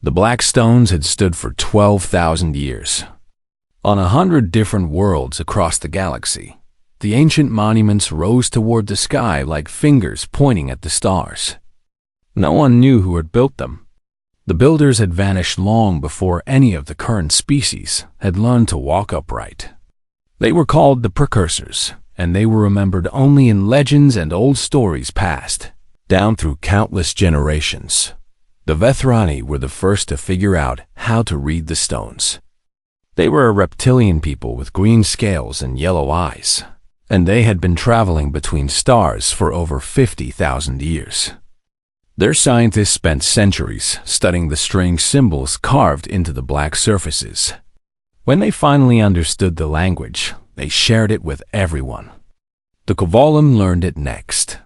The black stones had stood for 12,000 years. On 100 different worlds across the galaxy, the ancient monuments rose toward the sky like fingers pointing at the stars. No one knew who had built them. The builders had vanished long before any of the current species had learned to walk upright. They were called the Precursors, and they were remembered only in legends and old stories passed down through countless generations. The Vethrani were the first to figure out how to read the stones. They were a reptilian people with green scales and yellow eyes, and they had been traveling between stars for over 50,000 years. Their scientists spent centuries studying the strange symbols carved into the black surfaces. When they finally understood the language, they shared it with everyone. The Kovalim learned it next.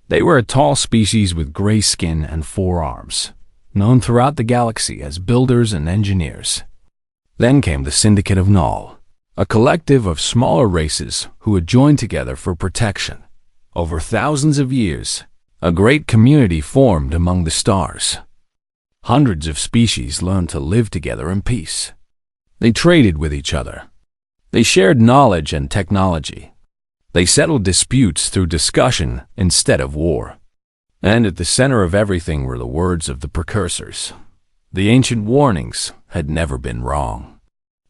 They were a tall species with gray skin and 4 arms, known throughout the galaxy as builders and engineers. Then came the Syndicate of Null, a collective of smaller races who had joined together for protection. Over thousands of years, a great community formed among the stars. Hundreds of species learned to live together in peace. They traded with each other. They shared knowledge and technology. They settled disputes through discussion instead of war. And at the center of everything were the words of the Precursors. The ancient warnings had never been wrong.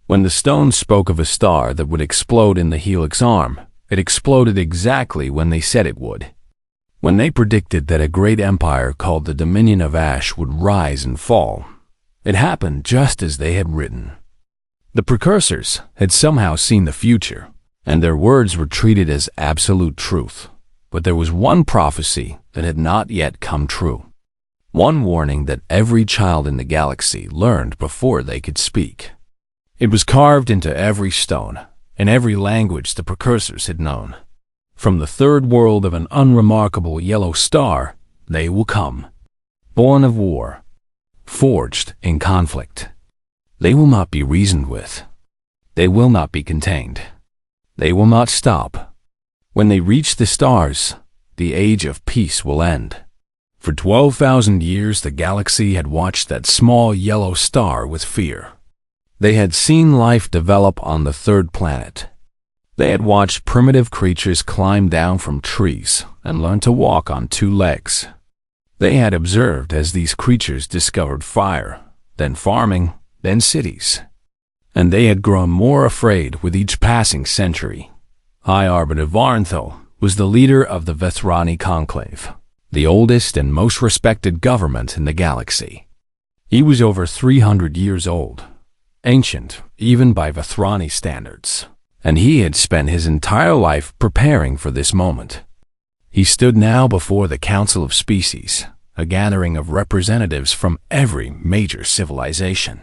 When the stone spoke of a star that would explode in the helix arm, it exploded exactly when they said it would. When they predicted that a great empire called the Dominion of Ash would rise and fall, it happened just as they had written. The Precursors had somehow seen the future, and their words were treated as absolute truth. But there was one prophecy that had not yet come true. One warning that every child in the galaxy learned before they could speak. It was carved into every stone, in every language the Precursors had known. From the third world of an unremarkable yellow star, they will come. Born of war, forged in conflict. They will not be reasoned with. They will not be contained. They will not stop. When they reach the stars, the age of peace will end. For 12,000 years, the galaxy had watched that small yellow star with fear. They had seen life develop on the third planet. They had watched primitive creatures climb down from trees and learn to walk on 2 legs. They had observed as these creatures discovered fire, then farming, then cities. And they had grown more afraid with each passing century. High Arbiter Varnthal was the leader of the Vethrani Conclave, the oldest and most respected government in the galaxy. He was over 300 years old, ancient even by Vethrani standards, and he had spent his entire life preparing for this moment. He stood now before the Council of Species, a gathering of representatives from every major civilization.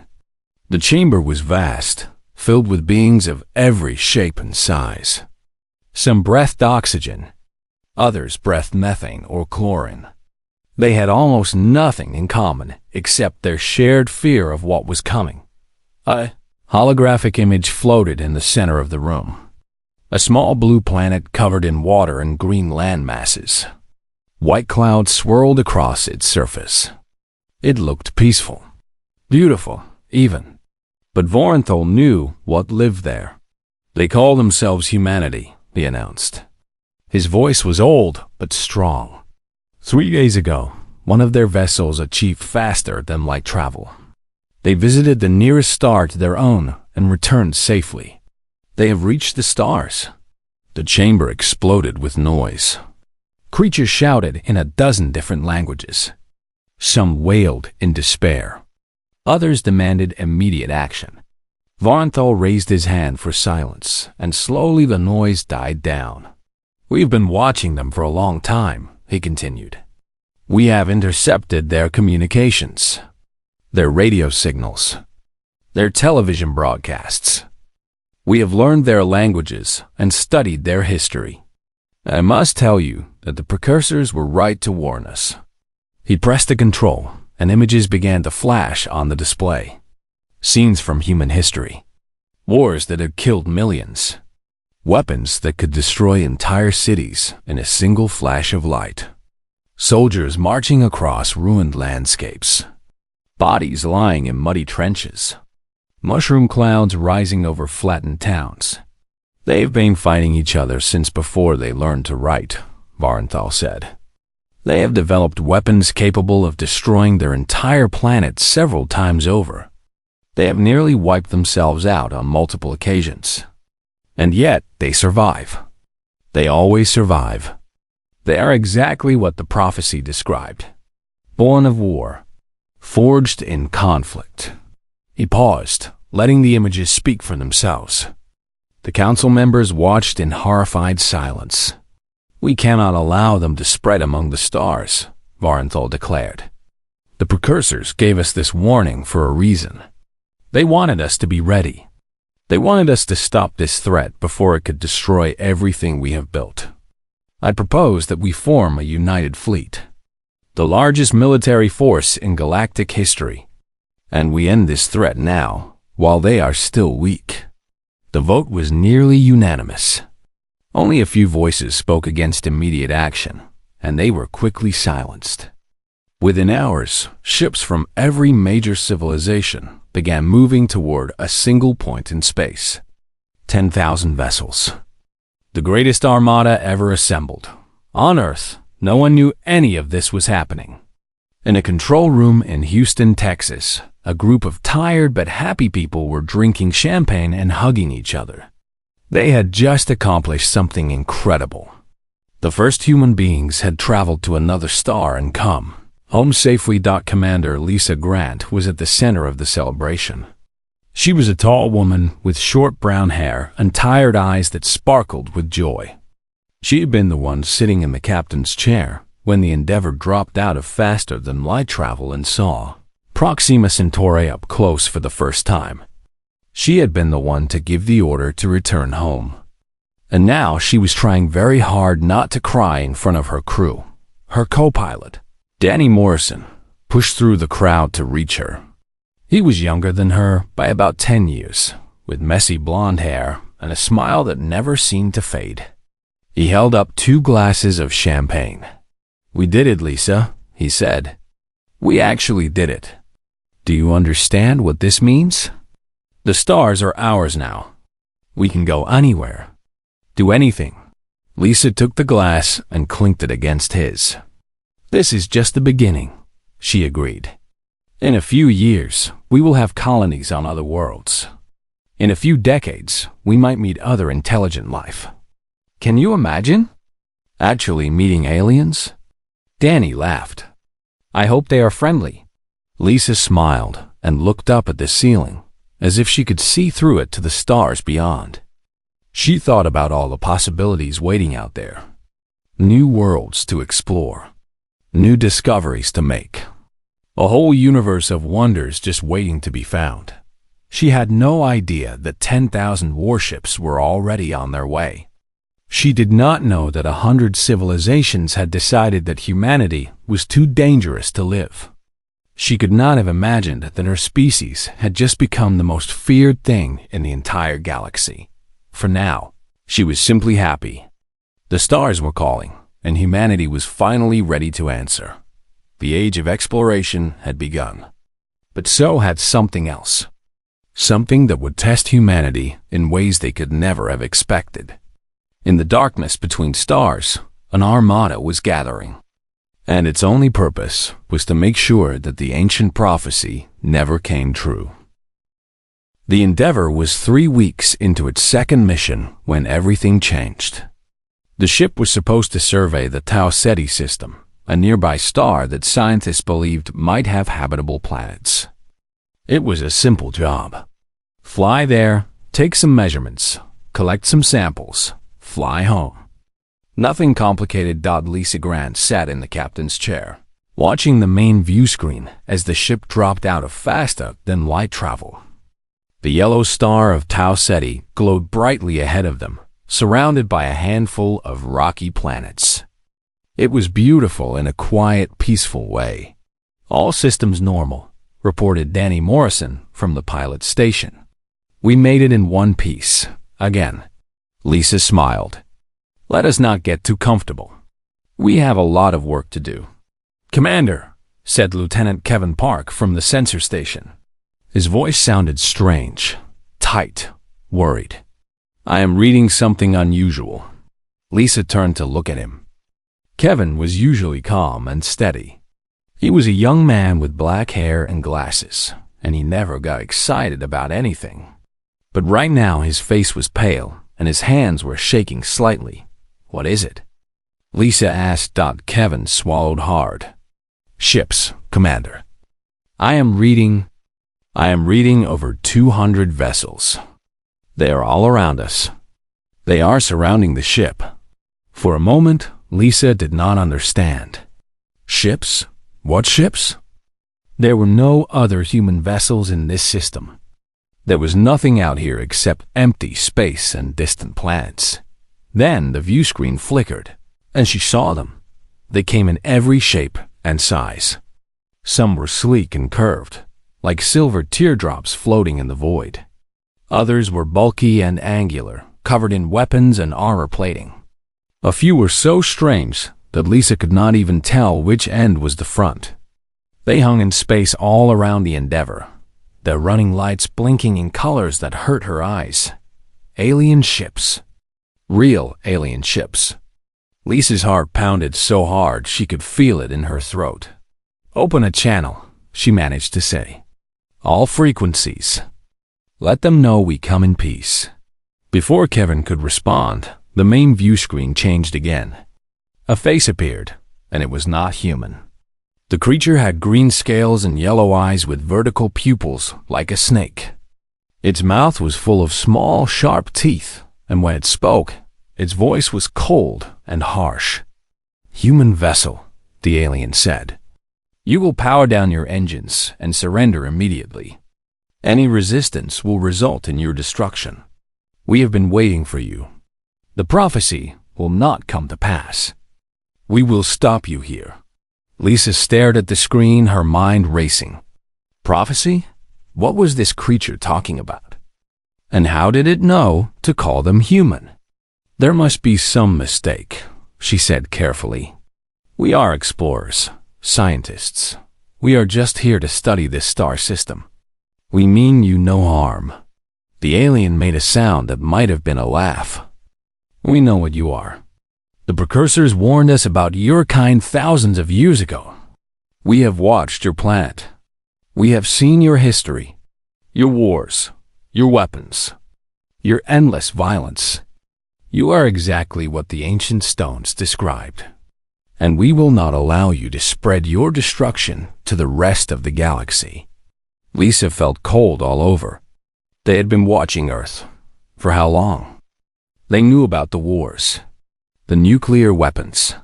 The chamber was vast, filled with beings of every shape and size. Some breathed oxygen, others breathed methane or chlorine. They had almost nothing in common except their shared fear of what was coming. A holographic image floated in the center of the room. A small blue planet covered in water and green land masses. White clouds swirled across its surface. It looked peaceful, beautiful, even. But Vorenthal knew what lived there. They call themselves humanity, he announced. His voice was old but strong. 3 days ago, one of their vessels achieved faster than light travel. They visited the nearest star to their own and returned safely. They have reached the stars. The chamber exploded with noise. Creatures shouted in a dozen different languages. Some wailed in despair. Others demanded immediate action. Vorenthal raised his hand for silence, and slowly the noise died down. We've been watching them for a long time, he continued. We have intercepted their communications, their radio signals, their television broadcasts. We have learned their languages and studied their history. I must tell you that the Precursors were right to warn us. He pressed a control, and images began to flash on the display. Scenes from human history. Wars that had killed millions. Weapons that could destroy entire cities in a single flash of light. Soldiers marching across ruined landscapes. bodies lying in muddy trenches, mushroom clouds rising over flattened towns. They've been fighting each other since before they learned to write, Varenthal said. They have developed weapons capable of destroying their entire planet several times over. They have nearly wiped themselves out on multiple occasions. And yet, they survive. They always survive. They are exactly what the prophecy described. Born of war, forged in conflict. He paused, letting the images speak for themselves. The council members watched in horrified silence. We cannot allow them to spread among the stars, Varenthal declared. The precursors gave us this warning for a reason. They wanted us to be ready. They wanted us to stop this threat before it could destroy everything we have built. I propose that we form a united fleet, the largest military force in galactic history, and we end this threat now, while they are still weak. The vote was nearly unanimous. Only a few voices spoke against immediate action, and they were quickly silenced. Within hours, ships from every major civilization began moving toward a single point in space. 10,000 vessels. The greatest armada ever assembled. On Earth, no one knew any of this was happening. In a control room in Houston, Texas, a group of tired but happy people were drinking champagne and hugging each other. They had just accomplished something incredible. The first human beings had traveled to another star and come home safely. Commander Lisa Grant was at the center of the celebration. She was a tall woman with short brown hair and tired eyes that sparkled with joy. She had been the one sitting in the captain's chair when the Endeavour dropped out of faster-than-light travel and saw Proxima Centauri up close for the first time. She had been the one to give the order to return home. And now she was trying very hard not to cry in front of her crew. Her co-pilot, Danny Morrison, pushed through the crowd to reach her. He was younger than her by about 10 years, with messy blonde hair and a smile that never seemed to fade. He held up 2 glasses of champagne. "We did it, Lisa," he said. "We actually did it. Do you understand what this means? The stars are ours now. We can go anywhere, do anything." Lisa took the glass and clinked it against his. "This is just the beginning," she agreed. "In a few years, we will have colonies on other worlds. In a few decades, we might meet other intelligent life. Can you imagine? Actually meeting aliens?" Danny laughed. "I hope they are friendly." Lisa smiled and looked up at the ceiling, as if she could see through it to the stars beyond. She thought about all the possibilities waiting out there. New worlds to explore. New discoveries to make. A whole universe of wonders just waiting to be found. She had no idea that 10,000 warships were already on their way. She did not know that 100 civilizations had decided that humanity was too dangerous to live. She could not have imagined that her species had just become the most feared thing in the entire galaxy. For now, she was simply happy. The stars were calling, and humanity was finally ready to answer. The age of exploration had begun. But so had something else. Something that would test humanity in ways they could never have expected. In the darkness between stars, an armada was gathering. And its only purpose was to make sure that the ancient prophecy never came true. The Endeavour was 3 weeks into its second mission when everything changed. The ship was supposed to survey the Tau Ceti system, a nearby star that scientists believed might have habitable planets. It was a simple job. Fly there, take some measurements, collect some samples, fly home. Nothing complicated. Lisa Grant sat in the captain's chair, watching the main view screen as the ship dropped out of faster-than-light travel. The yellow star of Tau Ceti glowed brightly ahead of them, surrounded by a handful of rocky planets. It was beautiful in a quiet, peaceful way. "All systems normal," reported Danny Morrison from the pilot's station. "We made it in one piece, again." Lisa smiled. "Let us not get too comfortable. We have a lot of work to do." "Commander," said Lieutenant Kevin Park from the sensor station. His voice sounded strange, tight, worried. "I am reading something unusual." Lisa turned to look at him. Kevin was usually calm and steady. He was a young man with black hair and glasses, and he never got excited about anything. But right now his face was pale, and his hands were shaking slightly. "What is it?" Lisa asked. Kevin swallowed hard. "Ships, Commander. I am reading over 200 vessels. They are all around us. They are surrounding the ship." For a moment, Lisa did not understand. Ships? What ships? There were no other human vessels in this system. There was nothing out here except empty space and distant planets. Then the view screen flickered, and she saw them. They came in every shape and size. Some were sleek and curved, like silver teardrops floating in the void. Others were bulky and angular, covered in weapons and armor plating. A few were so strange that Lisa could not even tell which end was the front. They hung in space all around the Endeavor, their running lights blinking in colors that hurt her eyes. Alien ships. Real alien ships. Lisa's heart pounded so hard she could feel it in her throat. "Open a channel," she managed to say. "All frequencies. Let them know we come in peace." Before Kevin could respond, the main view screen changed again. A face appeared, and it was not human. The creature had green scales and yellow eyes with vertical pupils like a snake. Its mouth was full of small, sharp teeth, and when it spoke, its voice was cold and harsh. "Human vessel," the alien said. "You will power down your engines and surrender immediately. Any resistance will result in your destruction. We have been waiting for you. The prophecy will not come to pass. We will stop you here." Lisa stared at the screen, her mind racing. Prophecy? What was this creature talking about? And how did it know to call them human? "There must be some mistake," she said carefully. "We are explorers, scientists. We are just here to study this star system. We mean you no harm." The alien made a sound that might have been a laugh. "We know what you are. The precursors warned us about your kind thousands of years ago. We have watched your planet. We have seen your history, your wars, your weapons, your endless violence. You are exactly what the ancient stones described. And we will not allow you to spread your destruction to the rest of the galaxy." Lisa felt cold all over. They had been watching Earth. For how long? They knew about the wars, the nuclear weapons,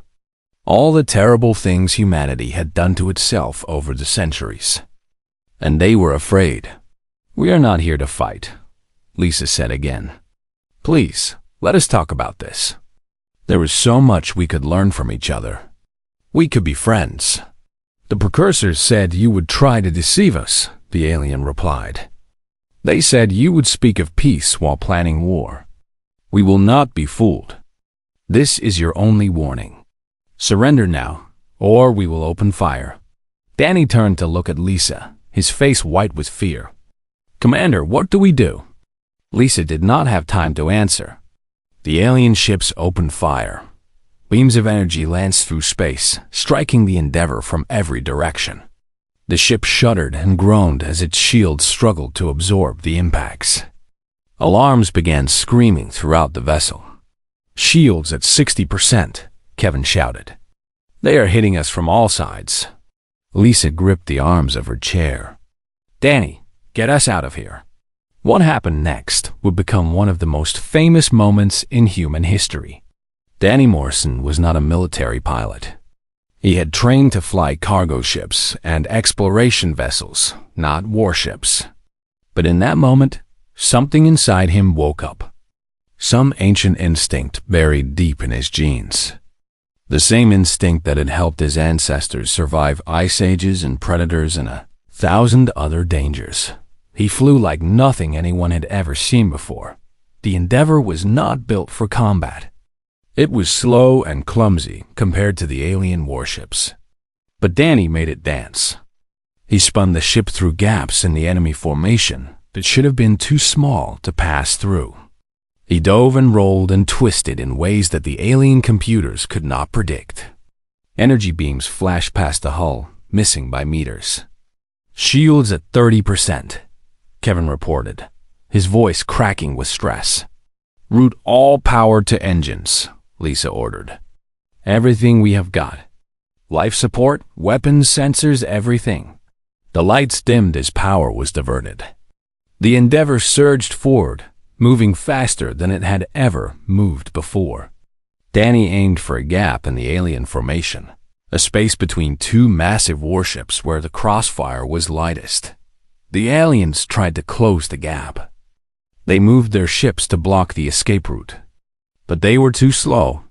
all the terrible things humanity had done to itself over the centuries. And they were afraid. "We are not here to fight," Lisa said again. "Please, let us talk about this. There is so much we could learn from each other. We could be friends." "The precursors said you would try to deceive us," the alien replied. "They said you would speak of peace while planning war. We will not be fooled. This is your only warning. Surrender now, or we will open fire." Danny turned to look at Lisa, his face white with fear. "Commander, what do we do?" Lisa did not have time to answer. The alien ships opened fire. Beams of energy lanced through space, striking the Endeavor from every direction. The ship shuddered and groaned as its shields struggled to absorb the impacts. Alarms began screaming throughout the vessel. "Shields at 60%, Kevin shouted. "They are hitting us from all sides." Lisa gripped the arms of her chair. "Danny, get us out of here." What happened next would become one of the most famous moments in human history. Danny Morrison was not a military pilot. He had trained to fly cargo ships and exploration vessels, not warships. But in that moment, something inside him woke up. Some ancient instinct buried deep in his genes. The same instinct that had helped his ancestors survive ice ages and predators and 1,000 other dangers. He flew like nothing anyone had ever seen before. The Endeavor was not built for combat. It was slow and clumsy compared to the alien warships. But Danny made it dance. He spun the ship through gaps in the enemy formation that should have been too small to pass through. He dove and rolled and twisted in ways that the alien computers could not predict. Energy beams flashed past the hull, missing by meters. "Shields at 30%, Kevin reported, his voice cracking with stress. "Route all power to engines," Lisa ordered. "Everything we have got. Life support, weapons, sensors, everything." The lights dimmed as power was diverted. The Endeavour surged forward, moving faster than it had ever moved before. Danny aimed for a gap in the alien formation, a space between two massive warships where the crossfire was lightest. The aliens tried to close the gap. They moved their ships to block the escape route, but they were too slow.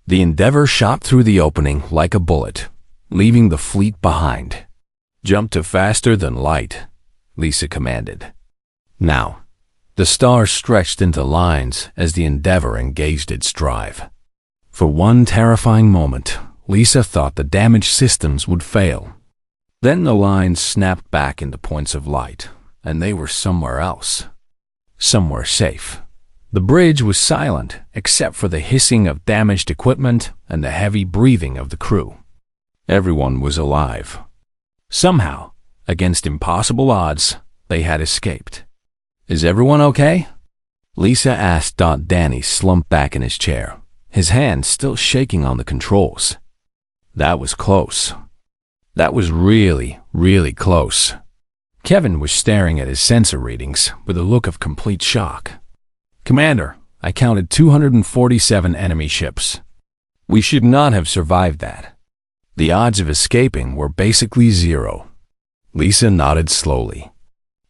The Endeavour shot through the opening like a bullet, leaving the fleet behind. "Jump to faster than light," Lisa commanded. Now, the stars stretched into lines as the Endeavour engaged its drive. For one terrifying moment, Lisa thought the damaged systems would fail. Then the lines snapped back into points of light, and they were somewhere else. Somewhere safe. The bridge was silent except for the hissing of damaged equipment and the heavy breathing of the crew. Everyone was alive. Somehow, against impossible odds, they had escaped. "Is everyone okay?" Lisa asked. Danny slumped back in his chair, his hands still shaking on the controls. "That was close. That was really, really close." Kevin was staring at his sensor readings with a look of complete shock. "Commander, I counted 247 enemy ships. We should not have survived that. The odds of escaping were basically zero." Lisa nodded slowly.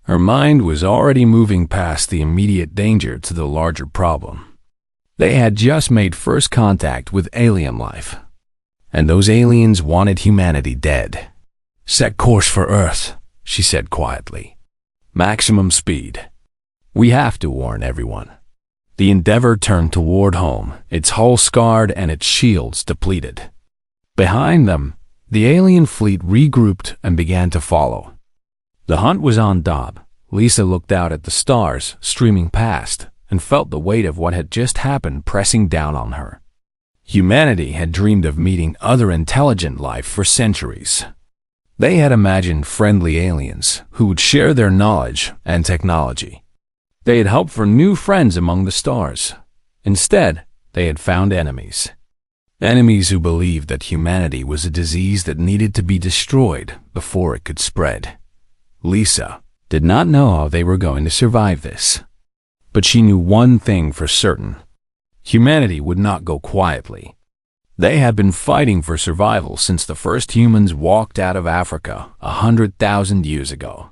Her mind was already moving past the immediate danger to the larger problem. They had just made first contact with alien life, and those aliens wanted humanity dead. "Set course for Earth," she said quietly. "Maximum speed. We have to warn everyone." The Endeavour turned toward home, its hull scarred and its shields depleted. Behind them, the alien fleet regrouped and began to follow. The hunt was on Dob. Lisa looked out at the stars streaming past and felt the weight of what had just happened pressing down on her. Humanity had dreamed of meeting other intelligent life for centuries. They had imagined friendly aliens who would share their knowledge and technology. They had hoped for new friends among the stars. Instead, they had found enemies. Enemies who believed that humanity was a disease that needed to be destroyed before it could spread. Lisa did not know how they were going to survive this. But she knew one thing for certain. Humanity would not go quietly. They had been fighting for survival since the first humans walked out of Africa 100,000 years ago.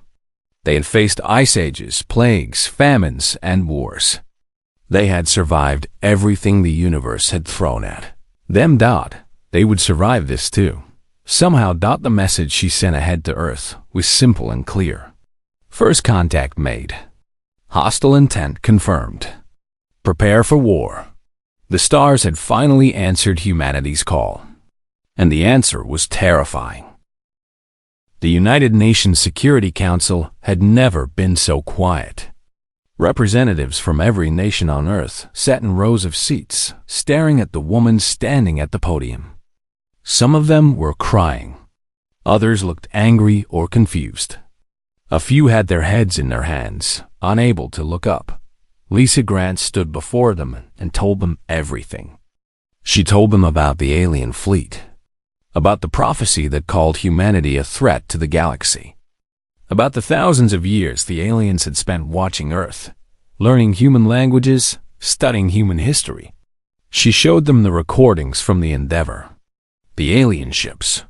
They had faced ice ages, plagues, famines, and wars. They had survived everything the universe had thrown at them. They would survive this too. Somehow. The message she sent ahead to Earth was simple and clear. First contact made. Hostile intent confirmed. Prepare for war. The stars had finally answered humanity's call. And the answer was terrifying. The United Nations Security Council had never been so quiet. Representatives from every nation on Earth sat in rows of seats, staring at the woman standing at the podium. Some of them were crying. Others looked angry or confused. A few had their heads in their hands, unable to look up. Lisa Grant stood before them and told them everything. She told them about the alien fleet, about the prophecy that called humanity a threat to the galaxy, about the thousands of years the aliens had spent watching Earth, learning human languages, studying human history. She showed them the recordings from the Endeavour, the alien ships,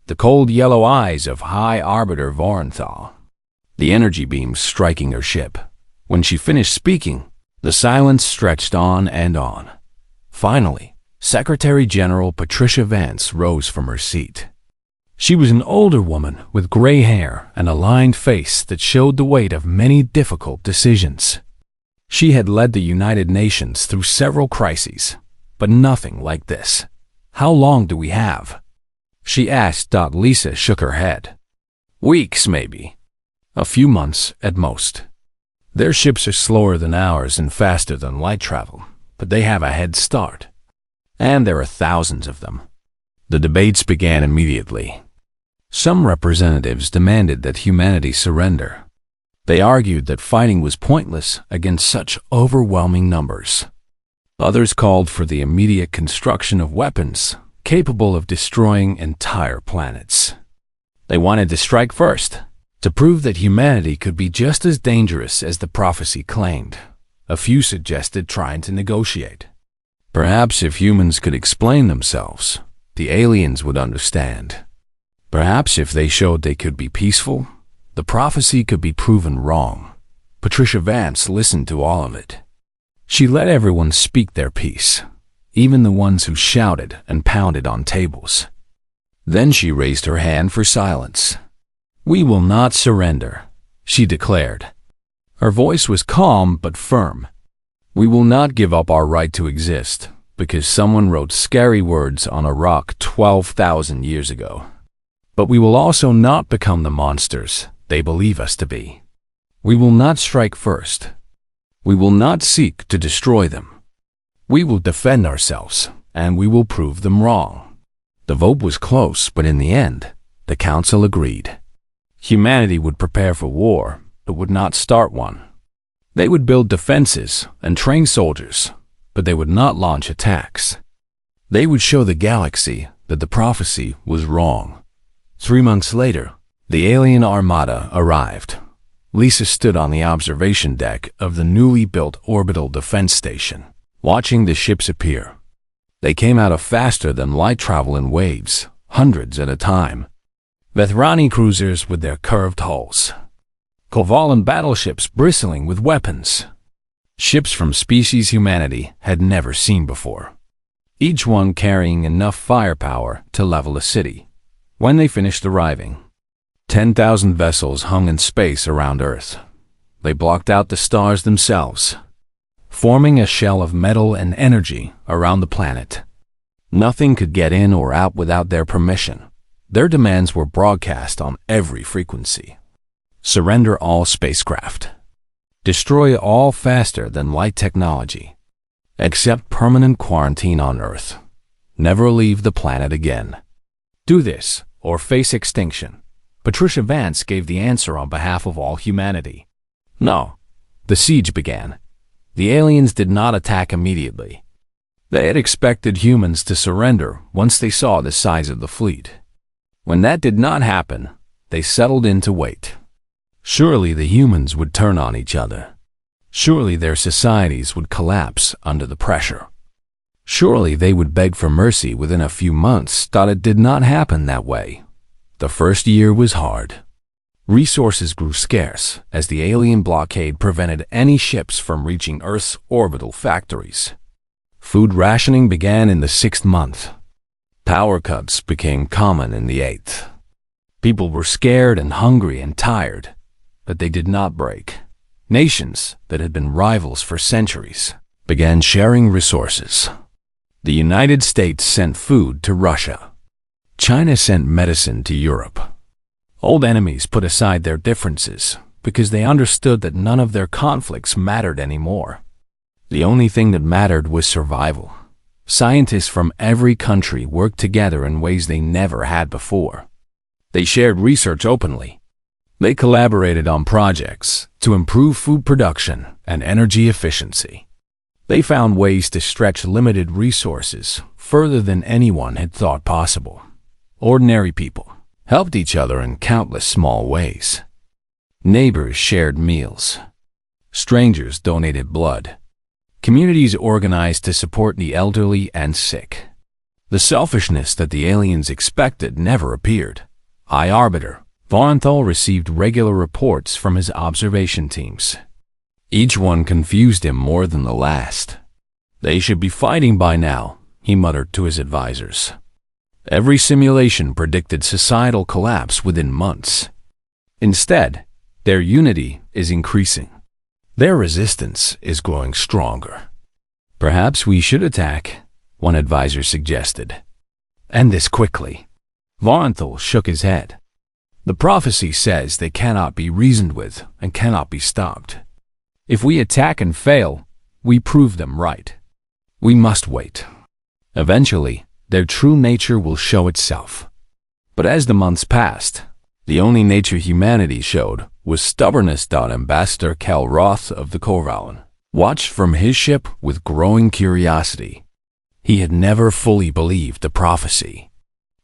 the cold yellow eyes of High Arbiter Vorenthal, the energy beams striking her ship. When she finished speaking, the silence stretched on and on. Finally, Secretary General Patricia Vance rose from her seat. She was an older woman with gray hair and a lined face that showed the weight of many difficult decisions. She had led the United Nations through several crises, but nothing like this. "How long do we have?" she asked. Lisa shook her head. Weeks, maybe. A few months at most. Their ships are slower than ours and faster than light travel, but they have a head start. And there are thousands of them. The debates began immediately. Some representatives demanded that humanity surrender. They argued that fighting was pointless against such overwhelming numbers. Others called for the immediate construction of weapons capable of destroying entire planets. They wanted to strike first, to prove that humanity could be just as dangerous as the prophecy claimed. A few suggested trying to negotiate. Perhaps if humans could explain themselves, the aliens would understand. Perhaps if they showed they could be peaceful, the prophecy could be proven wrong. Patricia Vance listened to all of it. She let everyone speak their piece, even the ones who shouted and pounded on tables. Then she raised her hand for silence. "We will not surrender," she declared. Her voice was calm but firm. "We will not give up our right to exist because someone wrote scary words on a rock 12,000 years ago. But we will also not become the monsters they believe us to be. We will not strike first. We will not seek to destroy them. We will defend ourselves, and we will prove them wrong." The vote was close, but in the end, the council agreed. Humanity would prepare for war, but would not start one. They would build defenses and train soldiers, but they would not launch attacks. They would show the galaxy that the prophecy was wrong. 3 months later, the alien armada arrived. Lisa stood on the observation deck of the newly built orbital defense station, watching the ships appear. They came out of faster than light travel in waves, hundreds at a time. Vethrani cruisers with their curved hulls. Kovalan battleships bristling with weapons. Ships from species humanity had never seen before. Each one carrying enough firepower to level a city. When they finished arriving, 10,000 vessels hung in space around Earth. They blocked out the stars themselves, forming a shell of metal and energy around the planet. Nothing could get in or out without their permission. Their demands were broadcast on every frequency. Surrender all spacecraft. Destroy all faster than light technology. Accept permanent quarantine on Earth. Never leave the planet again. Do this or face extinction. Patricia Vance gave the answer on behalf of all humanity. No. The siege began. The aliens did not attack immediately. They had expected humans to surrender once they saw the size of the fleet. When that did not happen, they settled in to wait. Surely the humans would turn on each other. Surely their societies would collapse under the pressure. Surely they would beg for mercy within a few months. It did not happen that way. The first year was hard. Resources grew scarce as the alien blockade prevented any ships from reaching Earth's orbital factories. Food rationing began in the 6th month. Power cuts became common in the 8th. People were scared and hungry and tired, but they did not break. Nations that had been rivals for centuries began sharing resources. The United States sent food to Russia. China sent medicine to Europe. Old enemies put aside their differences because they understood that none of their conflicts mattered anymore. The only thing that mattered was survival. Scientists from every country worked together in ways they never had before. They shared research openly. They collaborated on projects to improve food production and energy efficiency. They found ways to stretch limited resources further than anyone had thought possible. Ordinary people helped each other in countless small ways. Neighbors shared meals. Strangers donated blood. Communities organized to support the elderly and sick. The selfishness that the aliens expected never appeared. High Arbiter Vorenthal received regular reports from his observation teams. Each one confused him more than the last. "They should be fighting by now," he muttered to his advisors. Every simulation predicted societal collapse within months. Instead, their unity is increasing. Their resistance is growing stronger. "Perhaps we should attack," one advisor suggested. "And this quickly." Varenthal shook his head. The prophecy says they cannot be reasoned with and cannot be stopped. If we attack and fail, we prove them right. We must wait. Eventually, their true nature will show itself. But as the months passed, the only nature humanity showed was stubbornness. Ambassador Cal Roth of the Corvallen watched from his ship with growing curiosity. He had never fully believed the prophecy.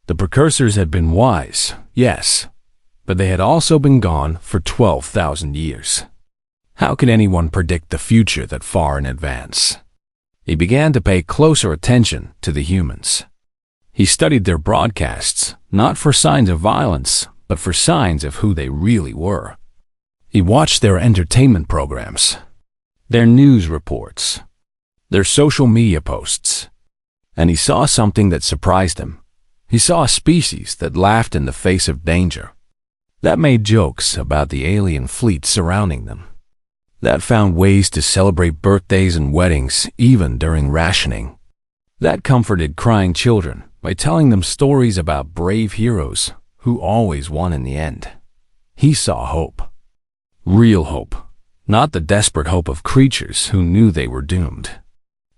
The precursors had been wise, yes, but they had also been gone for 12,000 years. How could anyone predict the future that far in advance? He began to pay closer attention to the humans. He studied their broadcasts, not for signs of violence, but for signs of who they really were. He watched their entertainment programs, their news reports, their social media posts, and he saw something that surprised him. He saw a species that laughed in the face of danger, that made jokes about the alien fleet surrounding them, that found ways to celebrate birthdays and weddings even during rationing, that comforted crying children by telling them stories about brave heroes who always won in the end. He saw hope. Real hope. Not the desperate hope of creatures who knew they were doomed,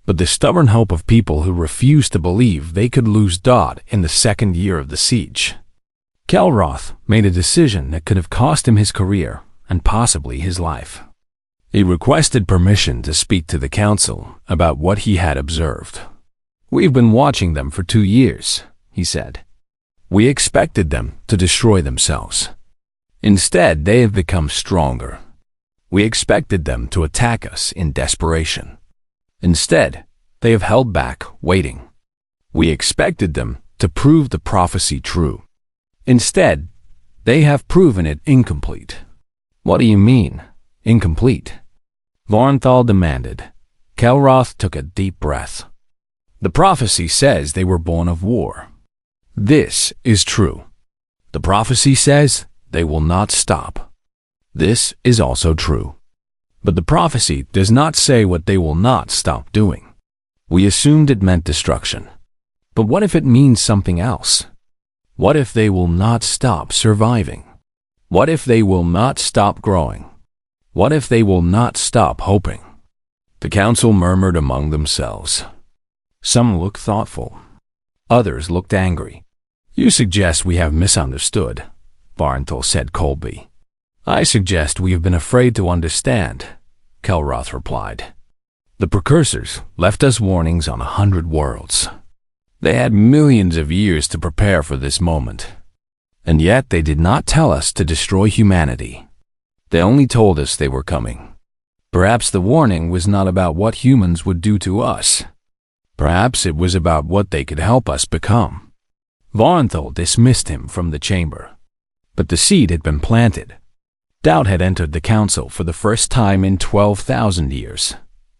but the stubborn hope of people who refused to believe they could lose Dodd in the second year of the siege. Cal Roth made a decision that could have cost him his career and possibly his life. He requested permission to speak to the council about what he had observed. "We've been watching them for 2 years," he said. "We expected them to destroy themselves. Instead, they have become stronger. We expected them to attack us in desperation. Instead, they have held back, waiting. We expected them to prove the prophecy true. Instead, they have proven it incomplete." "What do you mean, incomplete?" Varenthal demanded. Cal Roth took a deep breath. "The prophecy says they were born of war. This is true. The prophecy says they will not stop. This is also true. But the prophecy does not say what they will not stop doing. We assumed it meant destruction. But what if it means something else? What if they will not stop surviving? What if they will not stop growing? What if they will not stop hoping?" The council murmured among themselves. Some looked thoughtful. Others looked angry. "You suggest we have misunderstood," Varenthal said coldly. "I suggest we have been afraid to understand," Cal Roth replied. "The precursors left us warnings on 100 worlds. They had millions of years to prepare for this moment. And yet they did not tell us to destroy humanity. They only told us they were coming. Perhaps the warning was not about what humans would do to us. Perhaps it was about what they could help us become." Varenthal dismissed him from the chamber. But the seed had been planted. Doubt had entered the council for the first time in 12,000 years.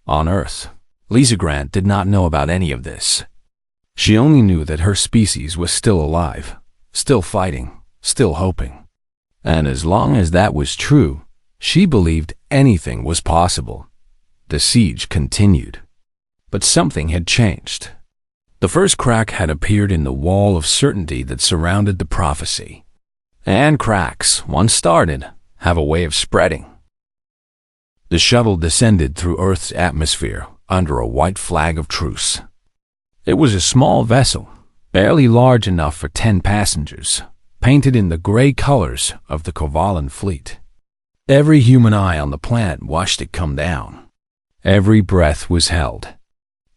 On Earth, Lisa Grant did not know about any of this. She only knew that her species was still alive, still fighting, still hoping. And as long as that was true, she believed anything was possible. The siege continued. But something had changed. The first crack had appeared in the wall of certainty that surrounded the prophecy. And cracks, once started, have a way of spreading. The shuttle descended through Earth's atmosphere under a white flag of truce. It was a small vessel, barely large enough for 10 passengers, painted in the gray colors of the Corvallen fleet. Every human eye on the planet watched it come down. Every breath was held.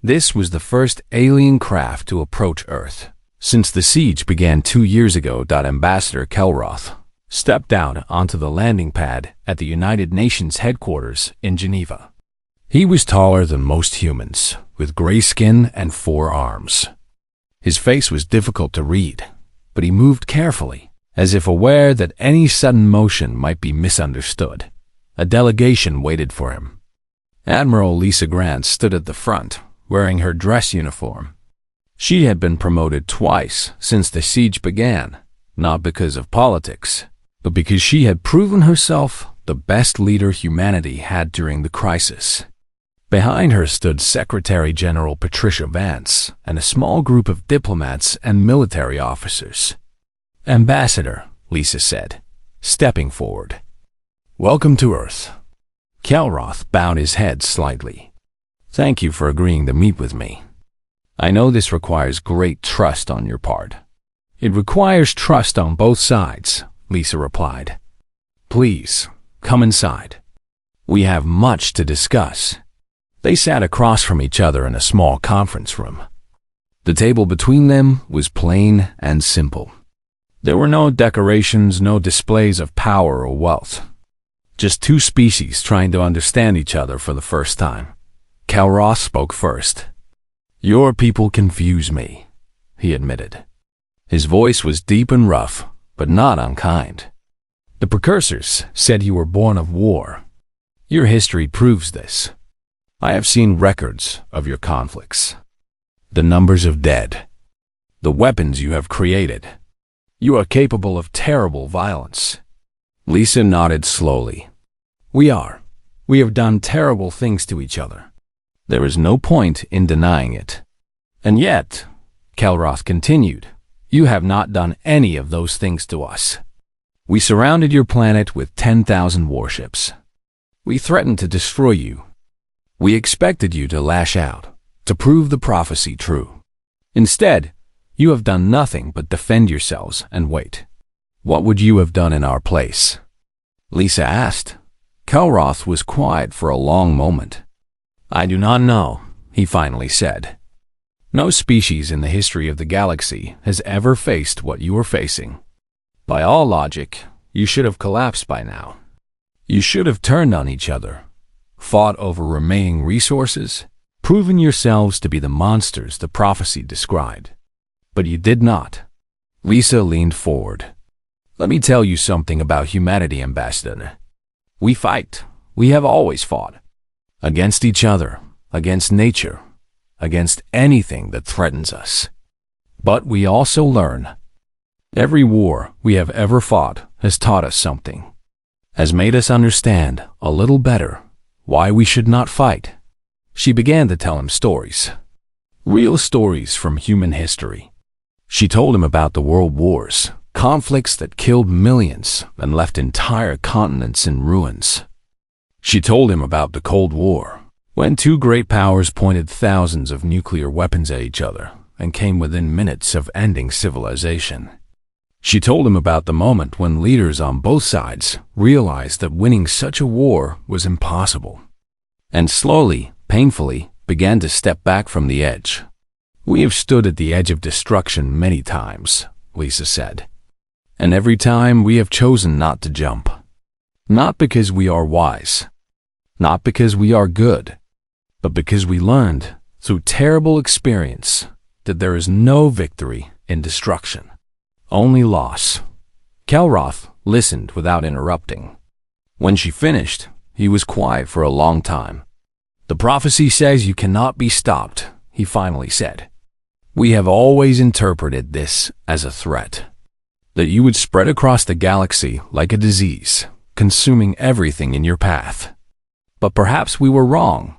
This was the first alien craft to approach Earth since the siege began 2 years ago. Ambassador Cal Roth stepped out onto the landing pad at the United Nations headquarters in Geneva. He was taller than most humans, with gray skin and 4 arms. His face was difficult to read, but he moved carefully, as if aware that any sudden motion might be misunderstood. A delegation waited for him. Admiral Lisa Grant stood at the front, wearing her dress uniform. She had been promoted twice since the siege began, not because of politics, but because she had proven herself the best leader humanity had during the crisis. Behind her stood Secretary General Patricia Vance and a small group of diplomats and military officers. Ambassador, Lisa said, stepping forward. Welcome to Earth. Kelroth bowed his head slightly. Thank you for agreeing to meet with me. I know this requires great trust on your part. It requires trust on both sides, Lisa replied. Please, come inside. We have much to discuss. They sat across from each other in a small conference room. The table between them was plain and simple. There were no decorations, no displays of power or wealth. Just two species trying to understand each other for the first time. Kelroth spoke first. Your people confuse me, he admitted. His voice was deep and rough, but not unkind. The precursors said you were born of war. Your history proves this. I have seen records of your conflicts. The numbers of dead. The weapons you have created. You are capable of terrible violence. Lisa nodded slowly. We have done terrible things to each other. There is no point in denying it. And yet, Kelroth continued, you have not done any of those things to us. We surrounded your planet with 10,000 warships. We threatened to destroy you. We expected you to lash out, to prove the prophecy true. Instead, you have done nothing but defend yourselves and wait. What would you have done in our place? Lisa asked. Kelroth was quiet for a long moment. I do not know, he finally said. No species in the history of the galaxy has ever faced what you are facing. By all logic, you should have collapsed by now. You should have turned on each other, fought over remaining resources, proven yourselves to be the monsters the prophecy described. But you did not. Lisa leaned forward. Let me tell you something about humanity, Ambassador. We fight. We have always fought. Against each other, against nature, against anything that threatens us. But we also learn. Every war we have ever fought has taught us something, has made us understand a little better why we should not fight. She began to tell him stories, real stories from human history. She told him about the world wars, conflicts that killed millions and left entire continents in ruins. She told him about the Cold War, when two great powers pointed thousands of nuclear weapons at each other and came within minutes of ending civilization. She told him about the moment when leaders on both sides realized that winning such a war was impossible, and slowly, painfully, began to step back from the edge. We have stood at the edge of destruction many times, Lisa said, and every time we have chosen not to jump. Not because we are wise, not because we are good, but because we learned, through terrible experience, that there is no victory in destruction. Only loss. Kelroth listened without interrupting. When she finished, he was quiet for a long time. The prophecy says you cannot be stopped, he finally said. We have always interpreted this as a threat, that you would spread across the galaxy like a disease, consuming everything in your path. But perhaps we were wrong.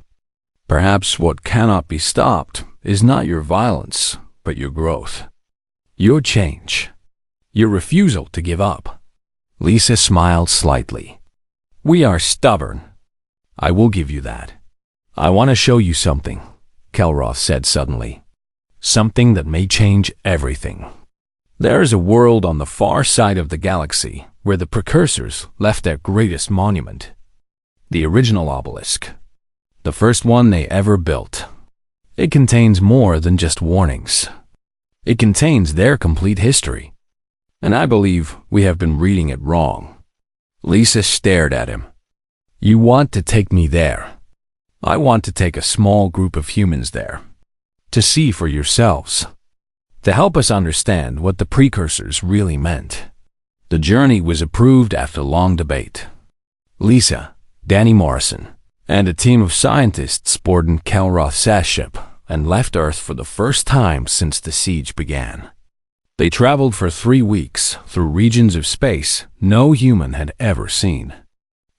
Perhaps what cannot be stopped is not your violence, but your growth, your change. Your refusal to give up. Lisa smiled slightly. We are stubborn. I will give you that. I want to show you something, Kelroth said suddenly. Something that may change everything. There is a world on the far side of the galaxy where the precursors left their greatest monument. The original obelisk. The first one they ever built. It contains more than just warnings. It contains their complete history. And I believe we have been reading it wrong. Lisa stared at him. You want to take me there. I want to take a small group of humans there. To see for yourselves. To help us understand what the precursors really meant. The journey was approved after long debate. Lisa, Danny Morrison, and a team of scientists boarded Kelroth's ship and left Earth for the first time since the siege began. They traveled for 3 weeks through regions of space no human had ever seen.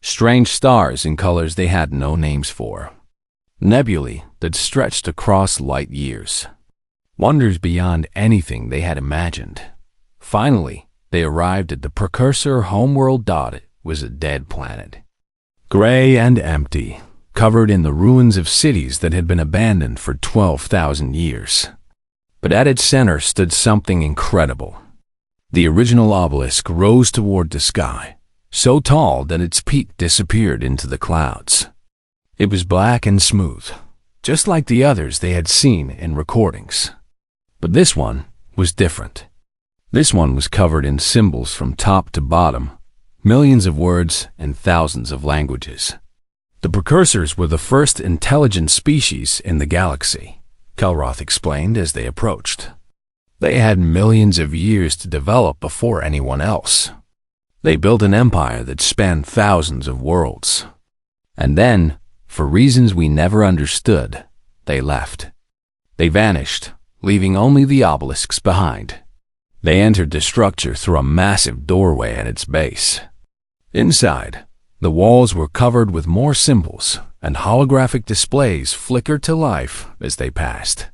Strange stars in colors they had no names for. Nebulae that stretched across light years. Wonders beyond anything they had imagined. Finally, they arrived at the precursor homeworld. It was a dead planet, gray and empty, covered in the ruins of cities that had been abandoned for 12,000 years. But at its center stood something incredible. The original obelisk rose toward the sky, so tall that its peak disappeared into the clouds. It was black and smooth, just like the others they had seen in recordings. But this one was different. This one was covered in symbols from top to bottom, millions of words and thousands of languages. The precursors were the first intelligent species in the galaxy, Kelroth explained as they approached. They had millions of years to develop before anyone else. They built an empire that spanned thousands of worlds. And then, for reasons we never understood, they left. They vanished, leaving only the obelisks behind. They entered the structure through a massive doorway at its base. Inside, the walls were covered with more symbols, and holographic displays flickered to life as they passed.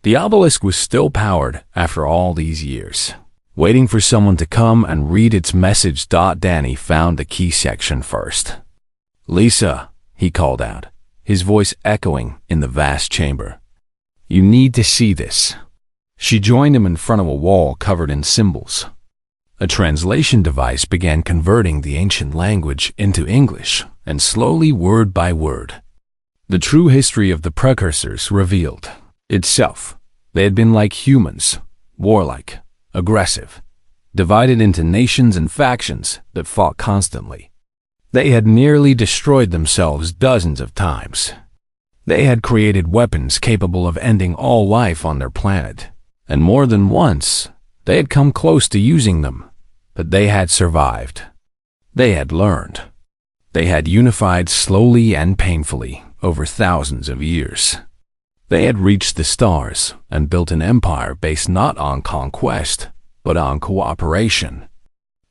The obelisk was still powered after all these years, waiting for someone to come and read its message. Danny found the key section first. "Lisa," he called out, his voice echoing in the vast chamber. "You need to see this." She joined him in front of a wall covered in symbols. A translation device began converting the ancient language into English, and slowly, word by word, the true history of the precursors revealed itself. They had been like humans, warlike, aggressive, divided into nations and factions that fought constantly. They had nearly destroyed themselves dozens of times. They had created weapons capable of ending all life on their planet, and more than once, they had come close to using them, but they had survived. They had learned. They had unified slowly and painfully over thousands of years. They had reached the stars and built an empire based not on conquest, but on cooperation.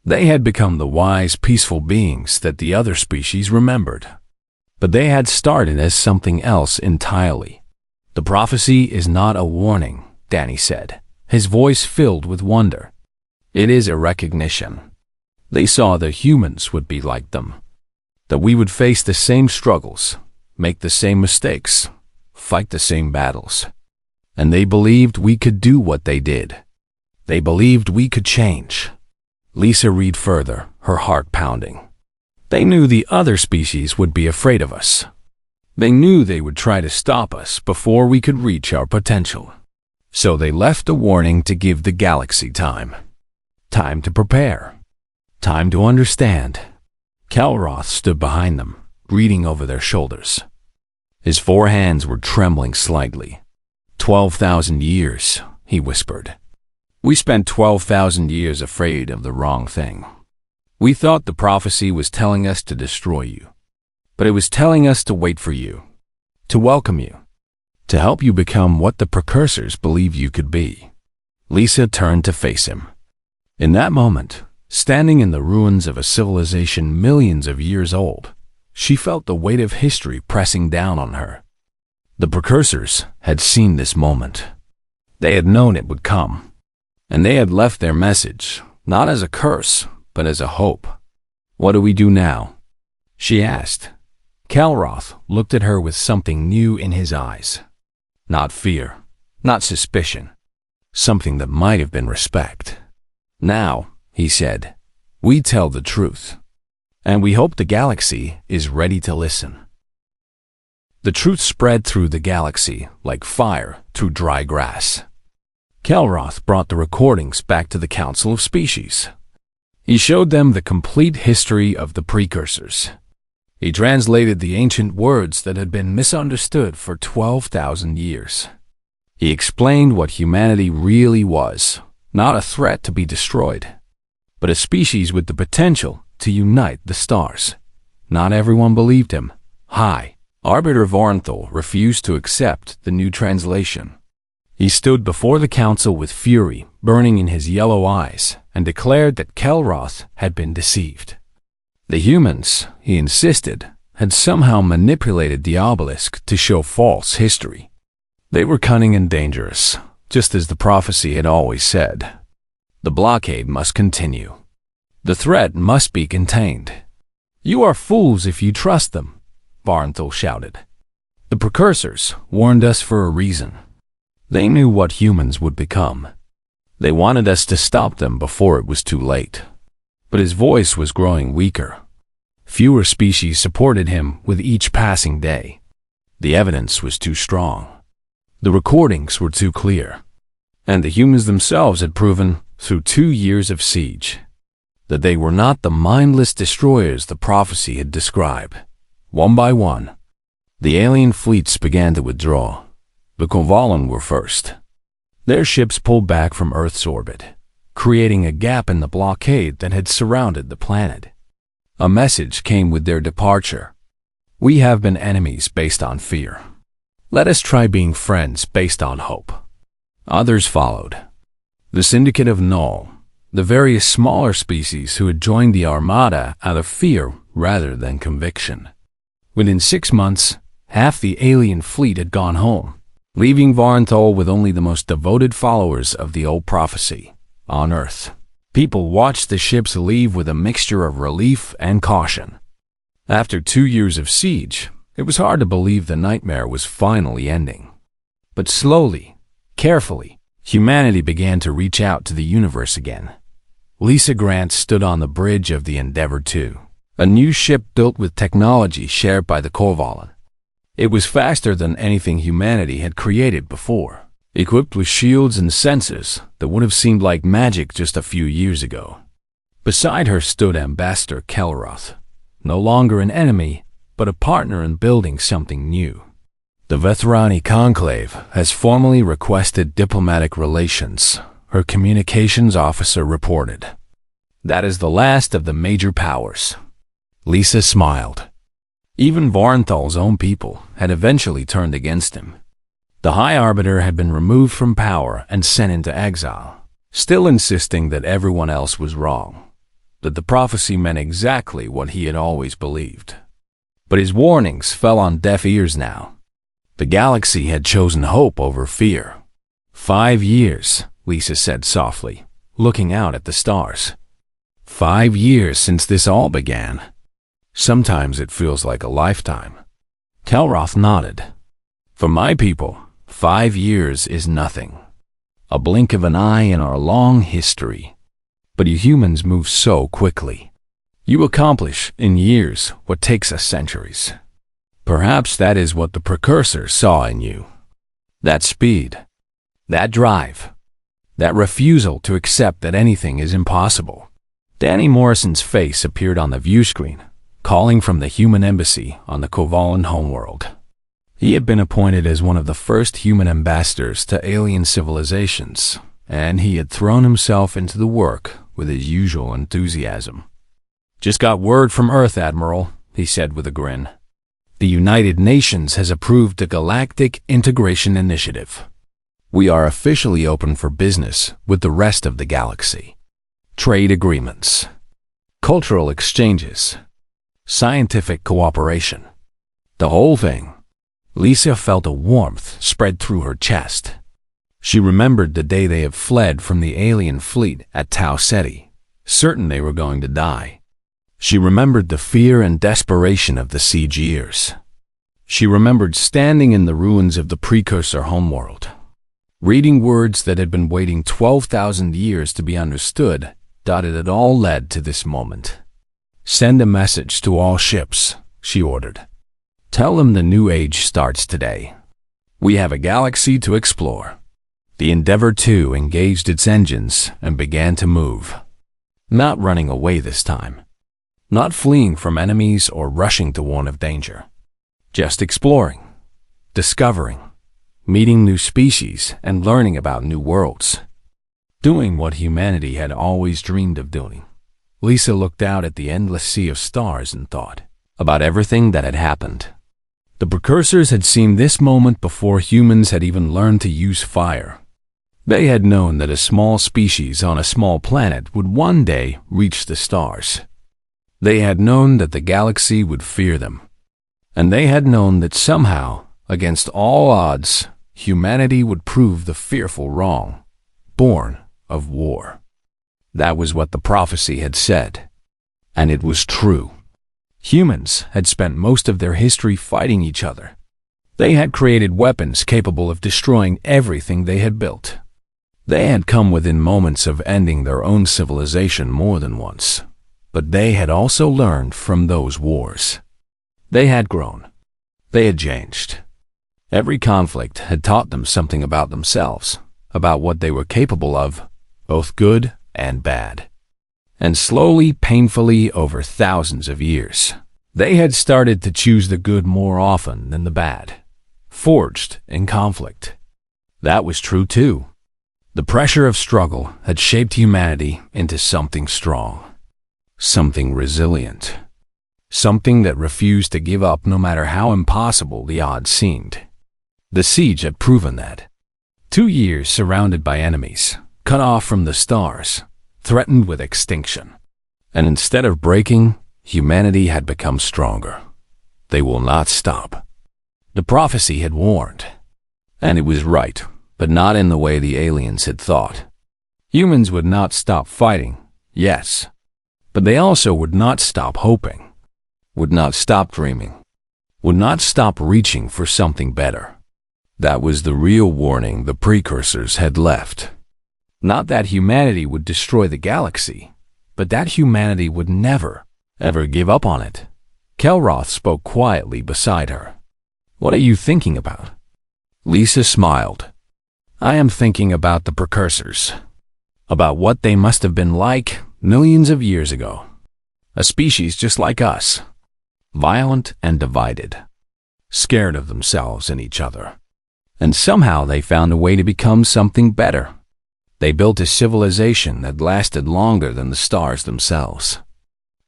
They had become the wise, peaceful beings that the other species remembered. But they had started as something else entirely. "The prophecy is not a warning," Danny said, his voice filled with wonder. "It is a recognition. They saw that humans would be like them, that we would face the same struggles, make the same mistakes, fight the same battles. And they believed we could do what they did. They believed we could change." Lisa read further, her heart pounding. "They knew the other species would be afraid of us. They knew they would try to stop us before we could reach our potential. So they left a warning to give the galaxy time. Time to prepare. Time to understand." Kelroth stood behind them, reading over their shoulders. His four hands were trembling slightly. 12,000 years, he whispered. "We spent 12,000 years afraid of the wrong thing. We thought the prophecy was telling us to destroy you, but it was telling us to wait for you, to welcome you, to help you become what the precursors believe you could be." Lisa turned to face him. In that moment, standing in the ruins of a civilization millions of years old, she felt the weight of history pressing down on her. The precursors had seen this moment. They had known it would come, and they had left their message, not as a curse, but as a hope. "What do we do now?" she asked. Kelroth looked at her with something new in his eyes. Not fear, not suspicion, something that might have been respect. "Now," he said, "we tell the truth, and we hope the galaxy is ready to listen." The truth spread through the galaxy like fire through dry grass. Kelroth brought the recordings back to the Council of Species. He showed them the complete history of the precursors. He translated the ancient words that had been misunderstood for 12,000 years. He explained what humanity really was, not a threat to be destroyed, but a species with the potential to unite the stars. Not everyone believed him. High Arbiter Vorenthal refused to accept the new translation. He stood before the council with fury burning in his yellow eyes and declared that Kelroth had been deceived. The humans, he insisted, had somehow manipulated the obelisk to show false history. They were cunning and dangerous, just as the prophecy had always said. The blockade must continue. The threat must be contained. "You are fools if you trust them," Varnthal shouted. "The precursors warned us for a reason. They knew what humans would become. They wanted us to stop them before it was too late." But his voice was growing weaker. Fewer species supported him with each passing day. The evidence was too strong. The recordings were too clear. And the humans themselves had proven, through 2 years of siege, that they were not the mindless destroyers the prophecy had described. One by one, the alien fleets began to withdraw. The Kovalan were first. Their ships pulled back from Earth's orbit, creating a gap in the blockade that had surrounded the planet. A message came with their departure. "We have been enemies based on fear. Let us try being friends based on hope." Others followed. The Syndicate of Null, the various smaller species who had joined the Armada out of fear rather than conviction. Within 6 months, half the alien fleet had gone home, leaving Varnthal with only the most devoted followers of the old prophecy on Earth. People watched the ships leave with a mixture of relief and caution. After 2 years of siege, it was hard to believe the nightmare was finally ending. But slowly, carefully, humanity began to reach out to the universe again. Lisa Grant stood on the bridge of the Endeavour II, a new ship built with technology shared by the Kovalan. It was faster than anything humanity had created before, equipped with shields and sensors that would have seemed like magic just a few years ago. Beside her stood Ambassador Kelroth, no longer an enemy, but a partner in building something new. "The Vethrani Conclave has formally requested diplomatic relations," her communications officer reported. "That is the last of the major powers." Lisa smiled. Even Varnthal's own people had eventually turned against him. The High Arbiter had been removed from power and sent into exile, still insisting that everyone else was wrong, that the prophecy meant exactly what he had always believed. But his warnings fell on deaf ears now. The galaxy had chosen hope over fear. 5 years, Lisa said softly, looking out at the stars. 5 years since this all began. Sometimes it feels like a lifetime. Kelroth nodded. "For my people, 5 years is nothing. A blink of an eye in our long history. But you humans move so quickly. You accomplish in years what takes us centuries. Perhaps that is what the precursors saw in you. That speed, that drive, that refusal to accept that anything is impossible." Danny Morrison's face appeared on the view screen, calling from the human embassy on the Kovalan homeworld. He had been appointed as one of the first human ambassadors to alien civilizations, and he had thrown himself into the work with his usual enthusiasm. "Just got word from Earth, Admiral," he said with a grin. "The United Nations has approved the Galactic Integration Initiative. We are officially open for business with the rest of the galaxy. Trade agreements, cultural exchanges, scientific cooperation. The whole thing." Lisa felt a warmth spread through her chest. She remembered the day they had fled from the alien fleet at Tau Ceti, certain they were going to die. She remembered the fear and desperation of the siege years. She remembered standing in the ruins of the precursor homeworld, reading words that had been waiting 12,000 years to be understood. It had all led to this moment. "Send a message to all ships," she ordered. "Tell them the new age starts today. We have a galaxy to explore." The Endeavour II engaged its engines and began to move. Not running away this time. Not fleeing from enemies or rushing to warn of danger. Just exploring, discovering, meeting new species, and learning about new worlds. Doing what humanity had always dreamed of doing. Lisa looked out at the endless sea of stars and thought about everything that had happened. The precursors had seen this moment before humans had even learned to use fire. They had known that a small species on a small planet would one day reach the stars. They had known that the galaxy would fear them. And they had known that somehow, against all odds, humanity would prove the fearful wrong, born of war. That was what the prophecy had said. And it was true. Humans had spent most of their history fighting each other. They had created weapons capable of destroying everything they had built. They had come within moments of ending their own civilization more than once. But they had also learned from those wars. They had grown. They had changed. Every conflict had taught them something about themselves, about what they were capable of, both good and bad. And slowly, painfully, over thousands of years, they had started to choose the good more often than the bad, forged in conflict. That was true too. The pressure of struggle had shaped humanity into something strong, something resilient, something that refused to give up no matter how impossible the odds seemed. The siege had proven that. 2 years surrounded by enemies, cut off from the stars, threatened with extinction. And instead of breaking, humanity had become stronger. They will not stop. The prophecy had warned. And it was right, but not in the way the aliens had thought. Humans would not stop fighting, yes, but they also would not stop hoping, would not stop dreaming, would not stop reaching for something better. That was the real warning the precursors had left. Not that humanity would destroy the galaxy, but that humanity would never, ever give up on it. Kelroth spoke quietly beside her. "What are you thinking about?" Lisa smiled. "I am thinking about the precursors, about what they must have been like millions of years ago. A species just like us, violent and divided, scared of themselves and each other. And somehow they found a way to become something better. They built a civilization that lasted longer than the stars themselves.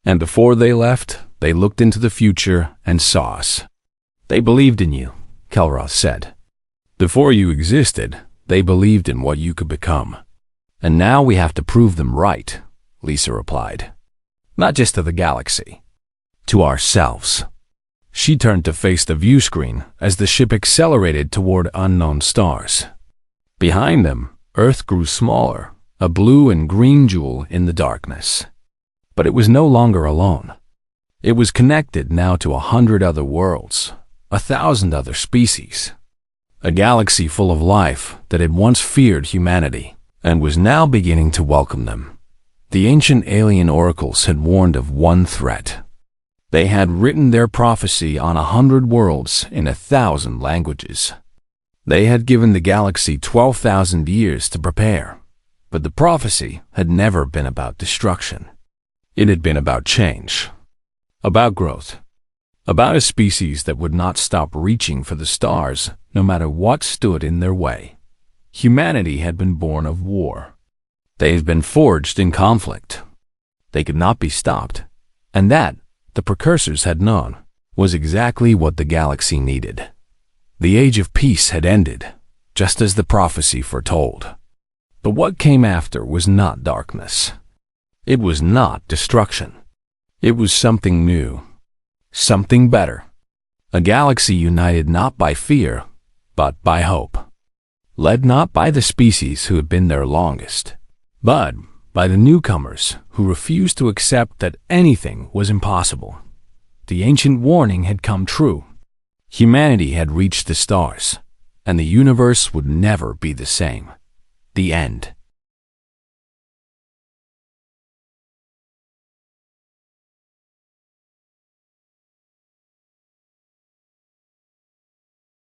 And before they left, they looked into the future and saw us. They believed in you," Kelroth said. "Before you existed, they believed in what you could become. And now we have to prove them right," Lisa replied. "Not just to the galaxy, to ourselves." She turned to face the view screen as the ship accelerated toward unknown stars. Behind them, Earth grew smaller, a blue and green jewel in the darkness. But it was no longer alone. It was connected now to 100 other worlds, 1,000 other species. A galaxy full of life that had once feared humanity and was now beginning to welcome them. The ancient alien oracles had warned of one threat. They had written their prophecy on 100 worlds in 1,000 languages. They had given the galaxy 12,000 years to prepare, but the prophecy had never been about destruction. It had been about change, about growth, about a species that would not stop reaching for the stars no matter what stood in their way. Humanity had been born of war. They had been forged in conflict. They could not be stopped, and that, the precursors had known, was exactly what the galaxy needed. The age of peace had ended, just as the prophecy foretold. But what came after was not darkness. It was not destruction. It was something new, something better. A galaxy united not by fear, but by hope. Led not by the species who had been there longest, but by the newcomers who refused to accept that anything was impossible. The ancient warning had come true. Humanity had reached the stars, and the universe would never be the same. The end.